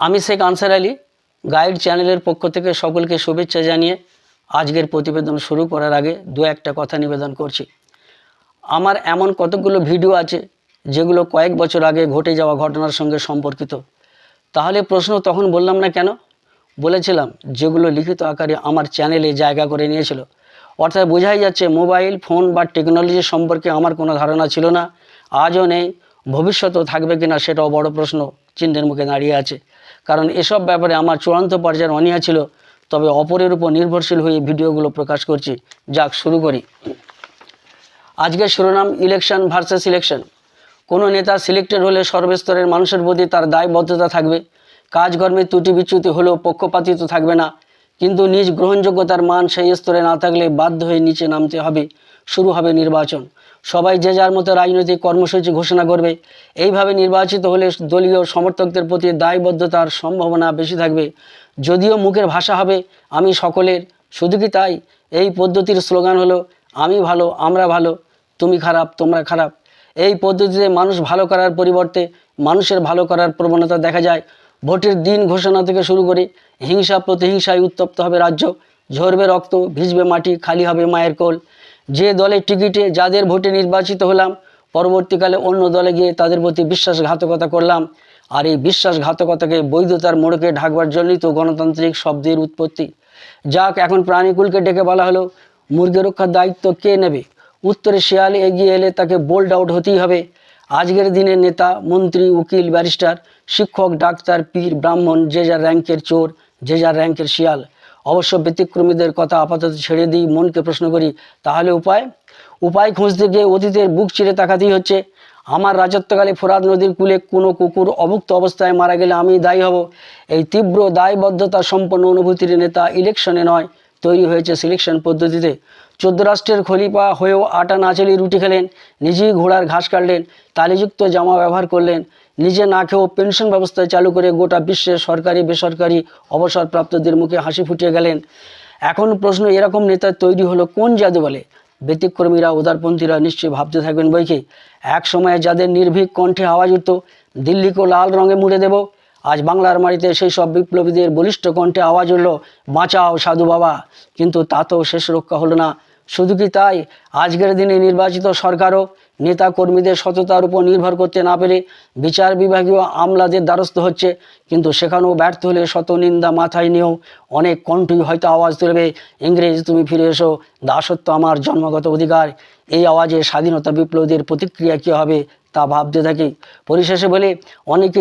আমি Sheikh answer Ali guide চ্যানেলের পক্ষ থেকে সকলকে শুভেচ্ছা জানিয়ে আজকের প্রতিবেদন শুরু করার আগে দু একটা কথা নিবেদন করছি। আমার এমন কতগুলো ভিডিও আছে যেগুলো কয়েক বছর আগে ঘটে যাওয়া ঘটনার সঙ্গে সম্পর্কিত। তাহলে প্রশ্ন তখন বললাম না কেন? বলেছিলাম যেগুলো লিখিত আকারে আমার চ্যানেলে জায়গা করে নিয়েছিল। অর্থাৎ বোঝাই যাচ্ছে মোবাইল ফোন বা টেকনোলজি সম্পর্কে আমার কোনো ধারণা ছিল না, আজও নেই, ভবিষ্যতেও থাকবে কিনা সেটাও বড় প্রশ্ন চিহ্নের মুখে দাঁড়িয়ে আছে। কারণ এসব ব্যাপারে আমার চূড়ান্ত পর্যায়ের অনীহা ছিল, তবে অপরের উপর নির্ভরশীল হয়ে ভিডিওগুলো প্রকাশ করছি। যাক, শুরু করি। আজকের শিরোনাম ইলেকশন ভার্সেস ইলেকশন। কোনো নেতা সিলেক্টেড হলে সর্বস্তরের মানুষের প্রতি তার দায়বদ্ধতা থাকবে, কাজকর্মে ত্রুটি বিচ্যুতি হলেও পক্ষপাতিত্ব থাকবে না। কিন্তু নিজ গ্রহণযোগ্যতার মান সেই স্তরে না থাকলে বাধ্য হয়ে নিচে নামতে হবে। শুরু হবে নির্বাচন, সবাই যে যার মতো রাজনৈতিক কর্মসূচি ঘোষণা করবে। এইভাবে নির্বাচিত হলে দলীয় সমর্থকদের প্রতি দায়বদ্ধতার সম্ভাবনা বেশি থাকবে। যদিও মুখের ভাষা হবে আমি সকলের, শুধু কি তাই? এই পদ্ধতির স্লোগান হলো আমি ভালো, আমরা ভালো, তুমি খারাপ, তোমরা খারাপ। এই পদ্ধতিতে মানুষ ভালো করার পরিবর্তে মানুষের ভালো করার প্রবণতা দেখা যায়। ভোটের দিন ঘোষণা থেকে শুরু করে হিংসা প্রতিহিংসায় উত্তপ্ত হবে রাজ্য, ঝরবে রক্ত, ভিজবে মাটি, খালি হবে মায়ের কোল। যে দলের টিকিটে যাদের ভোটে নির্বাচিত হলাম, পরবর্তীকালে অন্য দলে গিয়ে তাদের প্রতি বিশ্বাসঘাতকতা করলাম। আর এই বিশ্বাসঘাতকতাকে বৈধতার মোড়কে ঢাকবার জন্যই তো গণতান্ত্রিক শব্দের উৎপত্তি। যাক, এখন প্রাণীকুলকে ডেকে বলা হলো মুরগি রক্ষার দায়িত্ব কে নেবে? উত্তরে শিয়াল এগিয়ে এলে তাকে বোল্ড আউট হতেই হবে। আজকের দিনে নেতা, মন্ত্রী, উকিল, ব্যারিস্টার, শিক্ষক, ডাক্তার, পীর, ব্রাহ্মণ, যে যার র্যাঙ্কের চোর, যে যার র্যাঙ্কের শিয়াল। অবশ্য ব্যতিক্রমীদের কথা আপাতত ছেড়ে দিই, মনকে প্রশ্ন করি, তাহলে উপায় খুঁজতে গিয়ে অতীতের বুক চিরে তাকাতেই হচ্ছে। আমার রাজত্বকালে ফোরাত নদীর কূলে কোনো কুকুর অভুক্ত অবস্থায় মারা গেলে আমি দায়ী হব। এই তীব্র দায়বদ্ধতা সম্পন্ন অনুভূতির নেতা ইলেকশনে নয়, তৈরি হয়েছে সিলেকশন পদ্ধতিতে। 14 রাষ্ট্রের খলিফা হয়েও আটা না চালিয়ে রুটি খেলেন, নিজেই ঘোড়ার ঘাস কাটলেন, তালিযুক্ত জামা ব্যবহার করলেন, নিজে না খেয়েও পেনশন ব্যবস্থা চালু করে গোটা বিশ্বের সরকারি বেসরকারি অবসরপ্রাপ্তদের মুখে হাসি ফুটিয়ে গেলেন। এখন প্রশ্ন, এরকম নেতা তৈরি হলো কোন জাদু বলে? ব্যতিক্রমীরা, উদারপন্থীরা নিশ্চয়ই ভাবতে থাকবেন বইকে, এক সময়ে যাদের নির্ভীক কণ্ঠে আওয়াজ উঠত দিল্লিকে লাল রঙে মুড়ে দেব, আজ বাংলার মাটিতে সেই সব বিপ্লবীদের বলিষ্ঠ কণ্ঠে আওয়াজ উঠল বাঁচাও সাধু বাবা। কিন্তু তাতেও শেষ রক্ষা হলো না। শুধু কি তাই? আজকের দিনে নির্বাচিত সরকারও নেতা কর্মীদের সততার উপর নির্ভর করতে না পেরে বিচার বিভাগীয় আমলাদের দ্বারস্থ হচ্ছে। কিন্তু সেখানেও ব্যর্থ হলে শত নিন্দা মাথায় নিয়েও অনেক কণ্ঠই হয়তো আওয়াজ তুলবে, ইংরেজ তুমি ফিরে এসো, দাসত্ব আমার জন্মগত অধিকার। এই আওয়াজে স্বাধীনতা বিপ্লবীদের প্রতিক্রিয়া কী হবে তা ভাবতে থাকি। পরিশেষে বলে, অনেকে